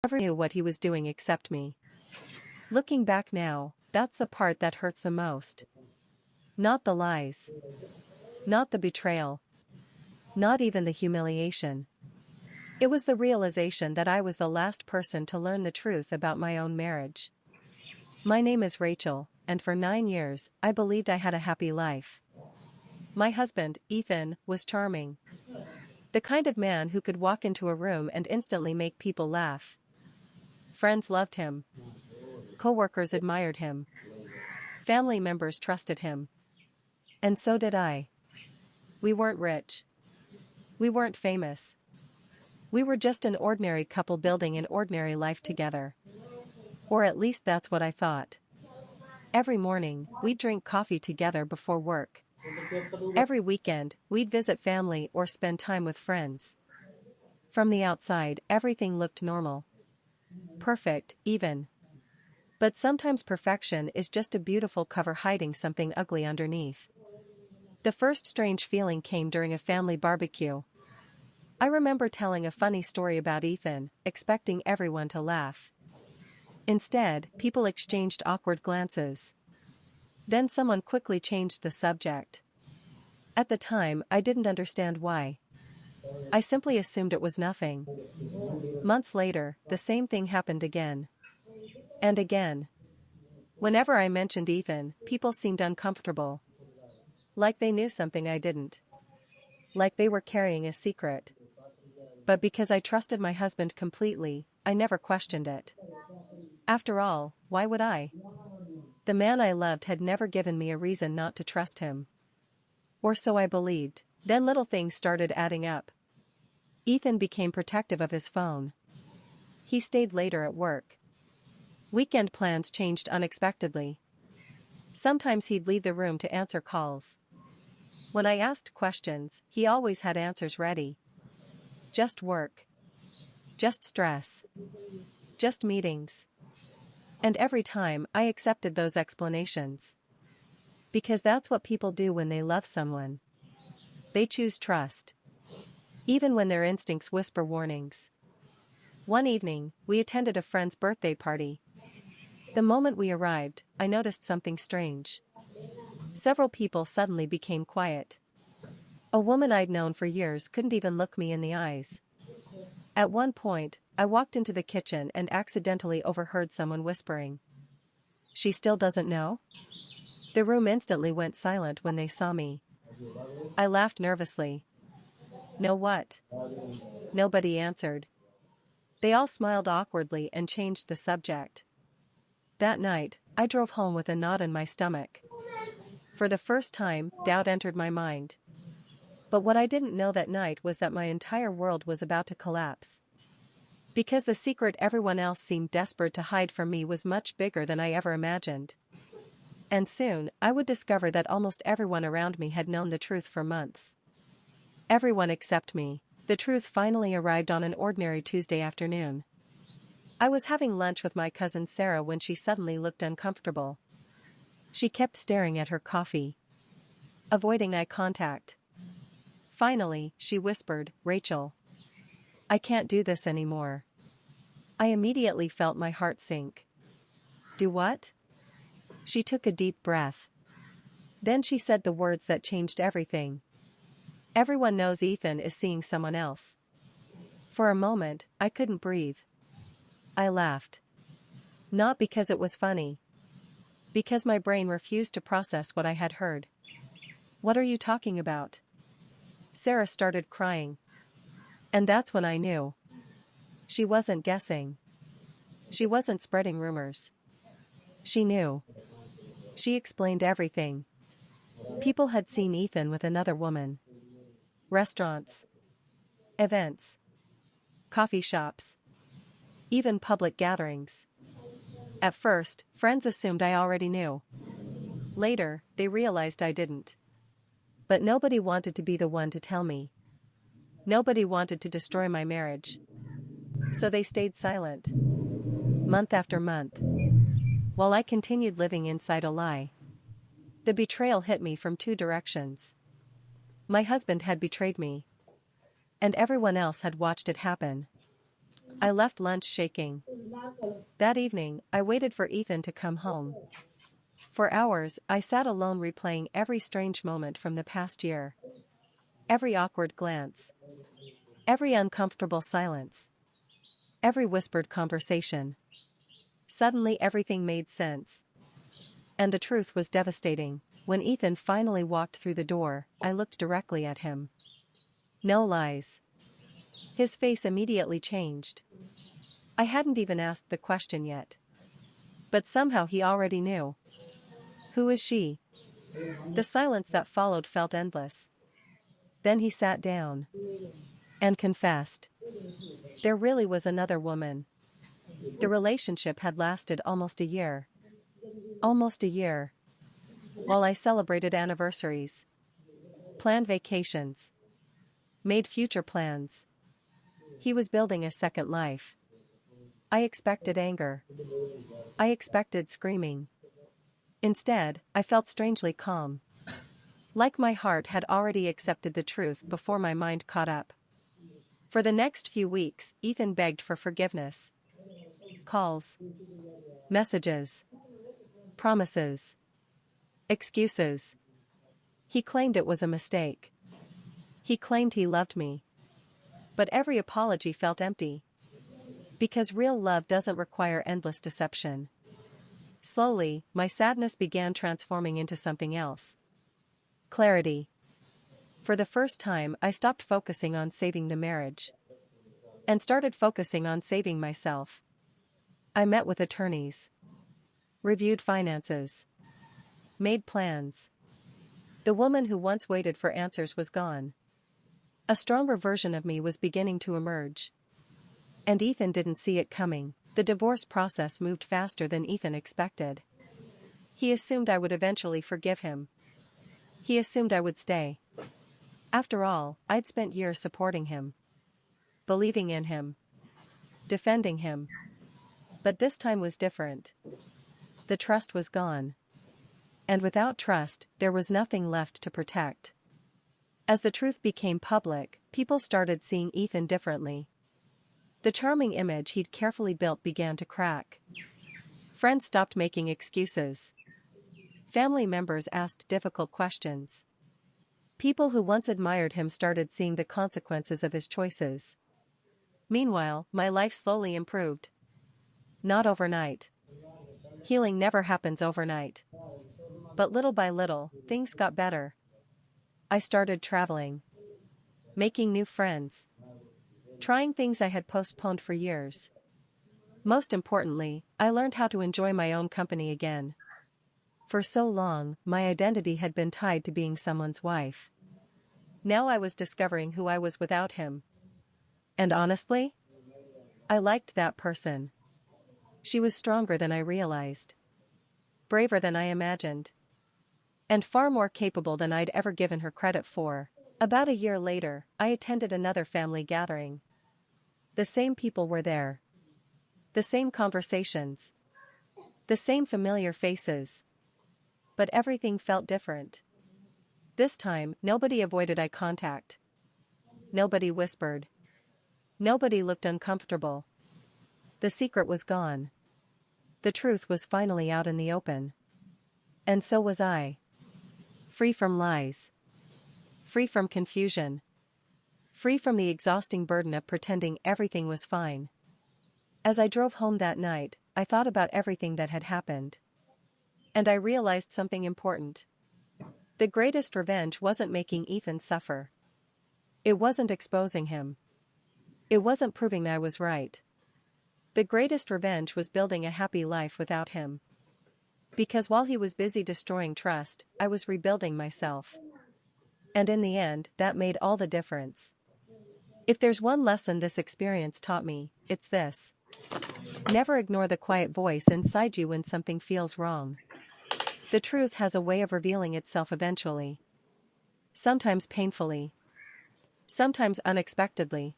Never knew what he was doing except me. Looking back now, that's the part that hurts the most. Not the lies. Not the betrayal. Not even the humiliation. It was the realization that I was the last person to learn the truth about my own marriage. My name is Rachel, and for 9 years, I believed I had a happy life. My husband, Ethan, was charming. The kind of man who could walk into a room and instantly make people laugh. Friends loved him. Coworkers admired him. Family members trusted him. And so did I. We weren't rich. We weren't famous. We were just an ordinary couple building an ordinary life together. Or at least that's what I thought. Every morning, we'd drink coffee together before work. Every weekend, we'd visit family or spend time with friends. From the outside, everything looked normal. Perfect, even. But sometimes perfection is just a beautiful cover hiding something ugly underneath. The first strange feeling came during a family barbecue. I remember telling a funny story about Ethan, expecting everyone to laugh. Instead, people exchanged awkward glances. Then someone quickly changed the subject. At the time, I didn't understand why. I simply assumed it was nothing. Months later, the same thing happened again. And again. Whenever I mentioned Ethan, people seemed uncomfortable. Like they knew something I didn't. Like they were carrying a secret. But because I trusted my husband completely, I never questioned it. After all, why would I? The man I loved had never given me a reason not to trust him. Or so I believed. Then little things started adding up. Ethan became protective of his phone. He stayed later at work. Weekend plans changed unexpectedly. Sometimes he'd leave the room to answer calls. When I asked questions, he always had answers ready. Just work. Just stress. Just meetings. And every time, I accepted those explanations. Because that's what people do when they love someone. They choose trust. Even when their instincts whisper warnings. One evening, we attended a friend's birthday party. The moment we arrived, I noticed something strange. Several people suddenly became quiet. A woman I'd known for years couldn't even look me in the eyes. At one point, I walked into the kitchen and accidentally overheard someone whispering. "She still doesn't know?" The room instantly went silent when they saw me. I laughed nervously. "Know what?" Nobody answered. They all smiled awkwardly and changed the subject. That night, I drove home with a knot in my stomach. For the first time, doubt entered my mind. But what I didn't know that night was that my entire world was about to collapse. Because the secret everyone else seemed desperate to hide from me was much bigger than I ever imagined. And soon, I would discover that almost everyone around me had known the truth for months. Everyone except me. The truth finally arrived on an ordinary Tuesday afternoon. I was having lunch with my cousin Sarah when she suddenly looked uncomfortable. She kept staring at her coffee, avoiding eye contact. Finally, she whispered, "Rachel, I can't do this anymore." I immediately felt my heart sink. "Do what?" She took a deep breath. Then she said the words that changed everything. "Everyone knows Ethan is seeing someone else." For a moment, I couldn't breathe. I laughed. Not because it was funny. Because my brain refused to process what I had heard. "What are you talking about?" Sarah started crying. And that's when I knew. She wasn't guessing. She wasn't spreading rumors. She knew. She explained everything. People had seen Ethan with another woman. Restaurants. Events. Coffee shops. Even public gatherings. At first, friends assumed I already knew. Later, they realized I didn't. But nobody wanted to be the one to tell me. Nobody wanted to destroy my marriage. So they stayed silent. Month after month. While I continued living inside a lie. The betrayal hit me from two directions. My husband had betrayed me. And everyone else had watched it happen. I left lunch shaking. That evening, I waited for Ethan to come home. For hours, I sat alone replaying every strange moment from the past year. Every awkward glance. Every uncomfortable silence. Every whispered conversation. Suddenly everything made sense. And the truth was devastating. When Ethan finally walked through the door, I looked directly at him. No lies. His face immediately changed. I hadn't even asked the question yet. But somehow he already knew. Who is she? The silence that followed felt endless. Then he sat down. And confessed. There really was another woman. The relationship had lasted almost a year. Almost a year. While I celebrated anniversaries. Planned vacations. Made future plans. He was building a second life. I expected anger. I expected screaming. Instead, I felt strangely calm. Like my heart had already accepted the truth before my mind caught up. For the next few weeks, Ethan begged for forgiveness. Calls. Messages. Promises. Excuses. He claimed it was a mistake. He claimed he loved me. But every apology felt empty. Because real love doesn't require endless deception. Slowly, my sadness began transforming into something else. Clarity. For the first time, I stopped focusing on saving the marriage. And started focusing on saving myself. I met with attorneys. Reviewed finances. Made plans. The woman who once waited for answers was gone. A stronger version of me was beginning to emerge. And Ethan didn't see it coming. The divorce process moved faster than Ethan expected. He assumed I would eventually forgive him. He assumed I would stay. After all, I'd spent years supporting him. Believing in him. Defending him. But this time was different. The trust was gone. And without trust, there was nothing left to protect. As the truth became public, people started seeing Ethan differently. The charming image he'd carefully built began to crack. Friends stopped making excuses. Family members asked difficult questions. People who once admired him started seeing the consequences of his choices. Meanwhile, my life slowly improved. Not overnight. Healing never happens overnight. But little by little, things got better. I started traveling. Making new friends. Trying things I had postponed for years. Most importantly, I learned how to enjoy my own company again. For so long, my identity had been tied to being someone's wife. Now I was discovering who I was without him. And honestly, I liked that person. She was stronger than I realized. Braver than I imagined. And far more capable than I'd ever given her credit for. About a year later, I attended another family gathering. The same people were there. The same conversations. The same familiar faces. But everything felt different. This time, nobody avoided eye contact. Nobody whispered. Nobody looked uncomfortable. The secret was gone. The truth was finally out in the open. And so was I. Free from lies. Free from confusion. Free from the exhausting burden of pretending everything was fine. As I drove home that night, I thought about everything that had happened. And I realized something important. The greatest revenge wasn't making Ethan suffer. It wasn't exposing him. It wasn't proving I was right. The greatest revenge was building a happy life without him. Because while he was busy destroying trust, I was rebuilding myself. And in the end, that made all the difference. If there's one lesson this experience taught me, it's this. Never ignore the quiet voice inside you when something feels wrong. The truth has a way of revealing itself eventually. Sometimes painfully. Sometimes unexpectedly.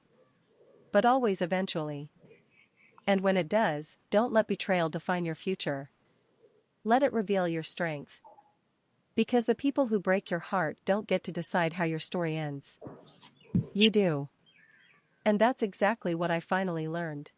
But always eventually. And when it does, don't let betrayal define your future. Let it reveal your strength. Because the people who break your heart don't get to decide how your story ends. You do. And that's exactly what I finally learned.